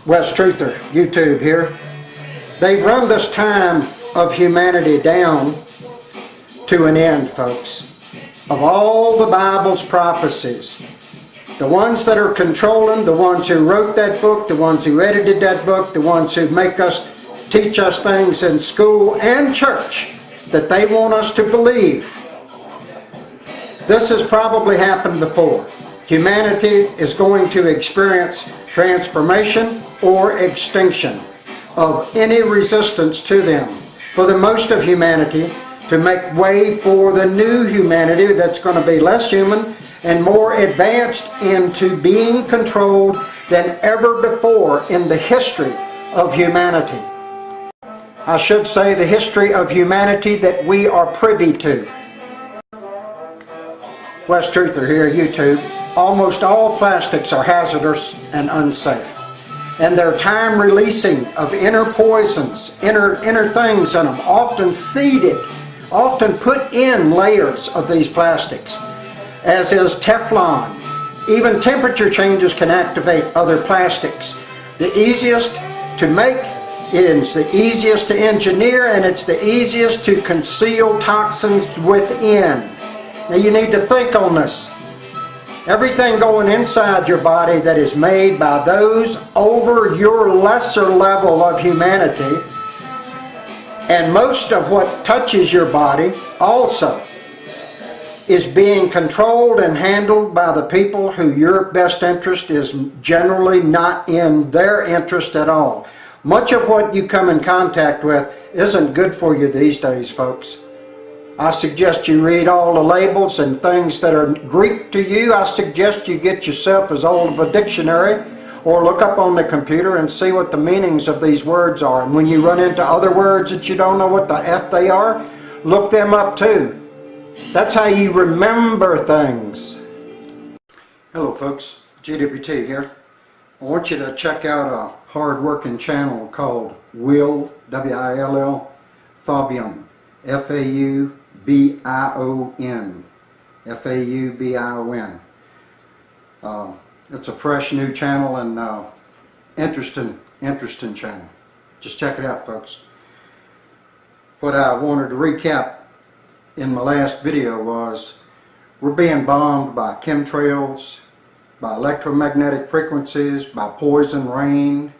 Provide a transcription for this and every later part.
Wes Truther, YouTube here. They've run this time of humanity down to an end, folks. Of all the Bible's prophecies, the ones that are controlling, the ones who wrote that book, the ones who edited that book, the ones who teach us things in school and church that they want us to believe. This has probably happened before. Humanity is going to experience transformation or extinction of any resistance to them. For the most of humanity to make way for the new humanity that's going to be less human and more advanced into being controlled than ever before in the history of humanity. I should say the history of humanity that we are privy to. Wes Truther here, YouTube. Almost all plastics are hazardous and unsafe. And their time releasing of inner poisons, inner things in them, often seeded, often put in layers of these plastics, as is Teflon. Even temperature changes can activate other plastics. The easiest to make, it is the easiest to engineer, and it's the easiest to conceal toxins within. Now you need to think on this. Everything going inside your body that is made by those over your lesser level of humanity, and most of what touches your body also, is being controlled and handled by the people who your best interest is generally not in their interest at all. Much of what you come in contact with isn't good for you these days, folks. I suggest you read all the labels and things that are Greek to you. I suggest you get yourself as old of a dictionary or look up on the computer and see what the meanings of these words are. And when you run into other words that you don't know what the F they are, look them up too. That's how you remember things. Hello folks, GWT here. I want you to check out a hard-working channel called Will, W-I-L-L, Fabian, F-A-U-B-I-O-N, F-A-U-B-I-O-N. It's a fresh new channel and interesting channel. Just check it out, folks. What I wanted to recap in my last video was we're being bombed by chemtrails, by electromagnetic frequencies, by poison rain,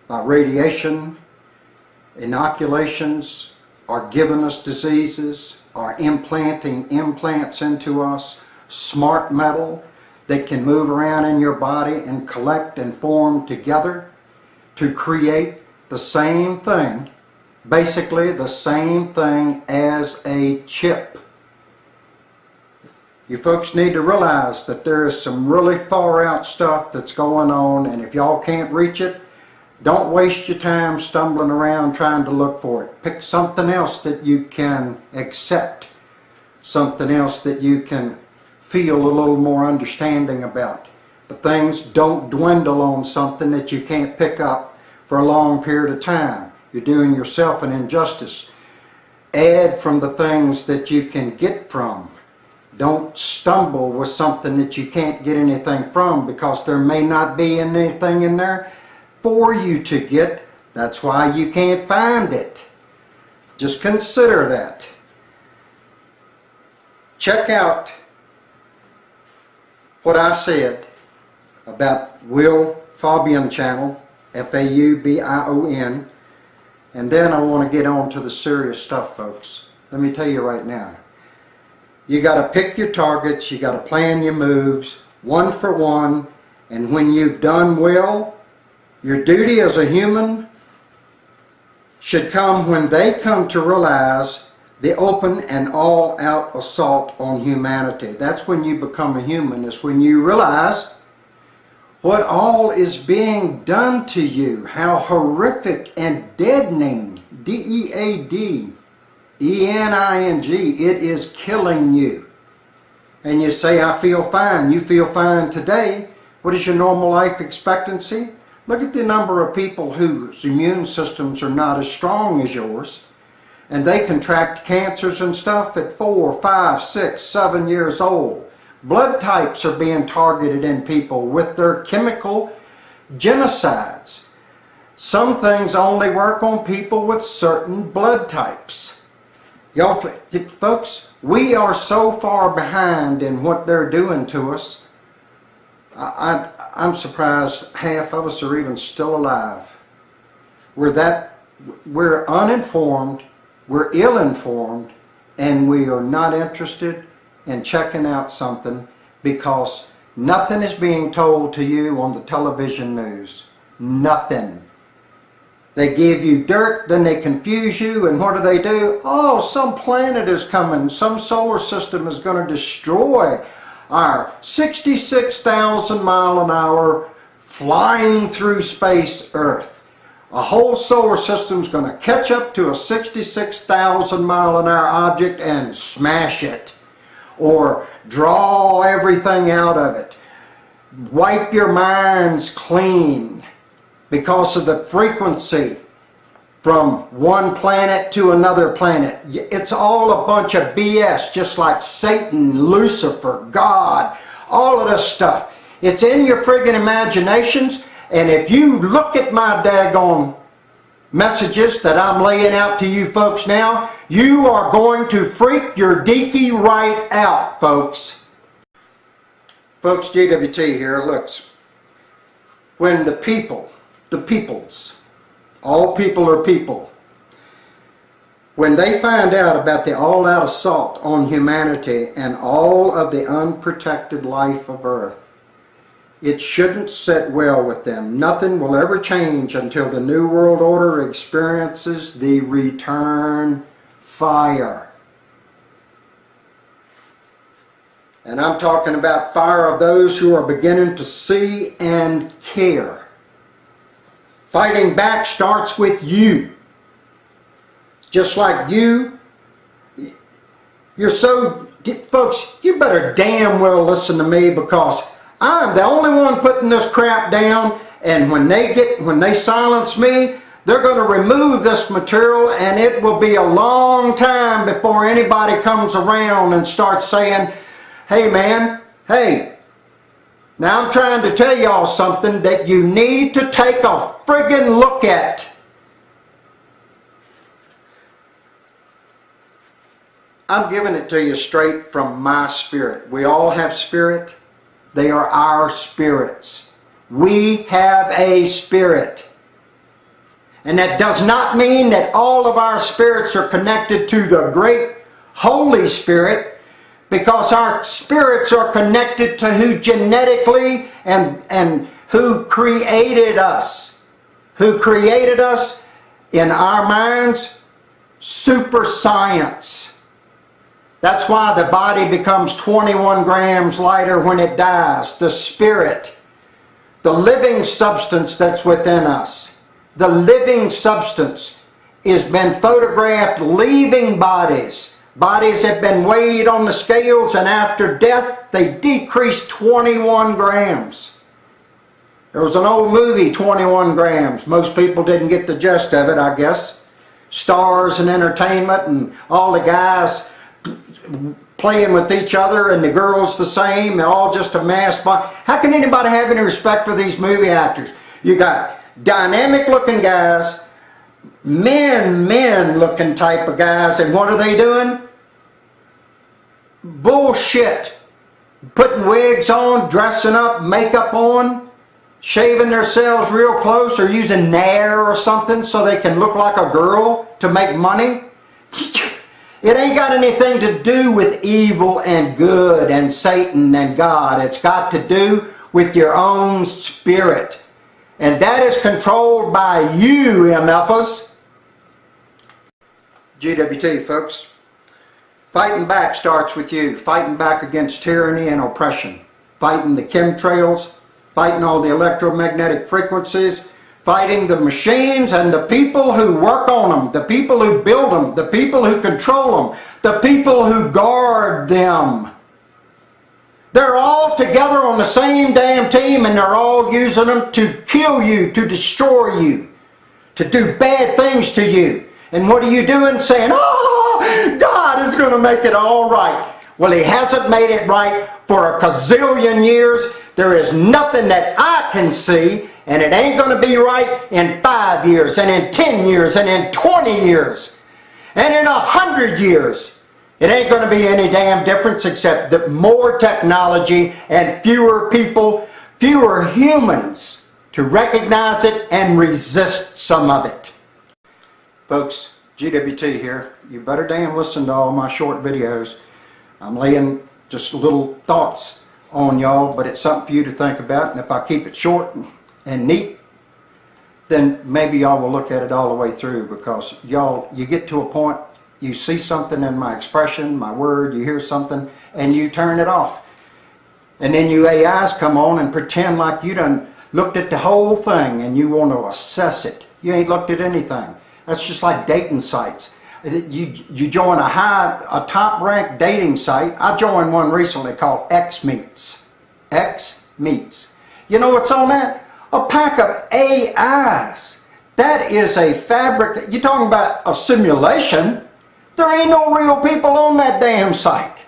by radiation. Inoculations are giving us diseases, are implanting implants into us, smart metal that can move around in your body and collect and form together to create the same thing, basically the same thing as a chip. You folks need to realize that there is some really far out stuff that's going on, and if y'all can't reach it, don't waste your time stumbling around trying to look for it. Pick something else that you can accept, something else that you can feel a little more understanding about. But things don't dwindle on something that you can't pick up for a long period of time. You're doing yourself an injustice. Add from the things that you can get from. Don't stumble with something that you can't get anything from, because there may not be anything in there for you to get. That's why you can't find it. Just consider that. Check out what I said about Will Fabian channel, F-A-U-B-I-O-N, and then I want to get on to the serious stuff, folks. Let me tell you right now. You got to pick your targets, you got to plan your moves, one for one, and when you've done well, your duty as a human should come when they come to realize the open and all-out assault on humanity. That's when you become a human, is when you realize what all is being done to you, how horrific and deadening, D-E-A-D-E-N-I-N-G, it is killing you. And you say, I feel fine. You feel fine today. What is your normal life expectancy? Look at the number of people whose immune systems are not as strong as yours, and they contract cancers and stuff at 4, 5, 6, 7 years old. Blood types are being targeted in people with their chemical genocides. Some things only work on people with certain blood types. Y'all, folks, we are so far behind in what they're doing to us. I'm surprised half of us are even still alive. We're uninformed, we're ill-informed, and we are not interested in checking out something because nothing is being told to you on the television news. Nothing. They give you dirt, then they confuse you, and what do? Oh, some planet is coming, some solar system is going to destroy our 66,000 mile an hour flying through space Earth. A whole solar system is going to catch up to a 66,000 mile an hour object and smash it, or draw everything out of it. Wipe your minds clean because of the frequency from one planet to another planet. It's all a bunch of BS, just like Satan, Lucifer, God, all of this stuff. It's in your friggin' imaginations, and if you look at my daggone messages that I'm laying out to you folks now, you are going to freak your deaky right out, folks. Folks, GWT here, looks. When the peoples, all people are people, when they find out about the all-out assault on humanity and all of the unprotected life of Earth, it shouldn't sit well with them. Nothing will ever change until the New World Order experiences the return fire. And I'm talking about fire of those who are beginning to see and care. Fighting back starts with you. Just like you're so, folks, you better damn well listen to me, because I'm the only one putting this crap down, and when they silence me, they're going to remove this material, and it will be a long time before anybody comes around and starts saying, hey man, hey, now I'm trying to tell y'all something that you need to take a friggin' look at. I'm giving it to you straight from my spirit. We all have spirit. They are our spirits. We have a spirit. And that does not mean that all of our spirits are connected to the great Holy Spirit, because our spirits are connected to who genetically and who created us. Who created us in our minds? Super science. That's why the body becomes 21 grams lighter when it dies. The spirit, the living substance that's within us, the living substance has been photographed leaving bodies. Bodies have been weighed on the scales, and after death, they decrease 21 grams. There was an old movie, 21 grams. Most people didn't get the gist of it, I guess. Stars and entertainment, and all the guys playing with each other, and the girls the same. They're all just a mass body. How can anybody have any respect for these movie actors? You got dynamic looking guys, men looking type of guys, and what are they doing? Bullshit. Putting wigs on, dressing up, makeup on, shaving themselves real close, or using Nair or something so they can look like a girl to make money. It ain't got anything to do with evil and good and Satan and God. It's got to do with your own spirit. And that is controlled by you, MFers. GWT, folks. Fighting back starts with you. Fighting back against tyranny and oppression. Fighting the chemtrails. Fighting all the electromagnetic frequencies. Fighting the machines and the people who work on them. The people who build them. The people who control them. The people who guard them. They're all together on the same damn team, and they're all using them to kill you, to destroy you, to do bad things to you. And what are you doing? Saying, oh, God is going to make it all right. Well, He hasn't made it right for a gazillion years, There is nothing that I can see, and it ain't going to be right in 5 years, and in 10 years, and in 20 years, and in 100 years. It ain't going to be any damn difference except that more technology and fewer people, fewer humans to recognize it and resist some of it. Folks, GWT here. You better damn listen to all my short videos. I'm laying just little thoughts on y'all, but it's something for you to think about, and if I keep it short and neat, then maybe y'all will look at it all the way through, because y'all, you get to a point, you see something in my expression, my word, you hear something, and you turn it off. And then you AIs come on and pretend like you done looked at the whole thing and you want to assess it. You ain't looked at anything. That's just like dating sites. You join a top-ranked dating site. I joined one recently called X Meets. X Meets. You know what's on that? A pack of AIs. That is a fabric. You're talking about a simulation. There ain't no real people on that damn site.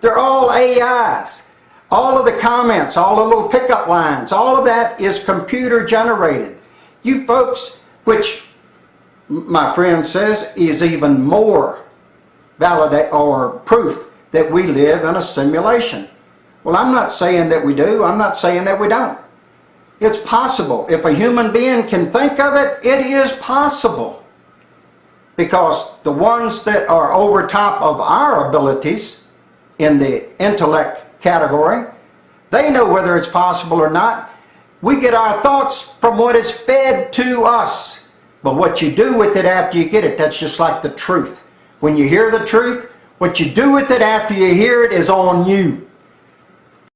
They're all AIs. All of the comments, all the little pickup lines, all of that is computer generated. You folks, which my friend says is even more validate or proof that we live in a simulation. Well, I'm not saying that we do. I'm not saying that we don't. It's possible. If a human being can think of it, it is possible. Because the ones that are over top of our abilities in the intellect category, they know whether it's possible or not. We get our thoughts from what is fed to us. But what you do with it after you get it, that's just like the truth. When you hear the truth, what you do with it after you hear it is on you.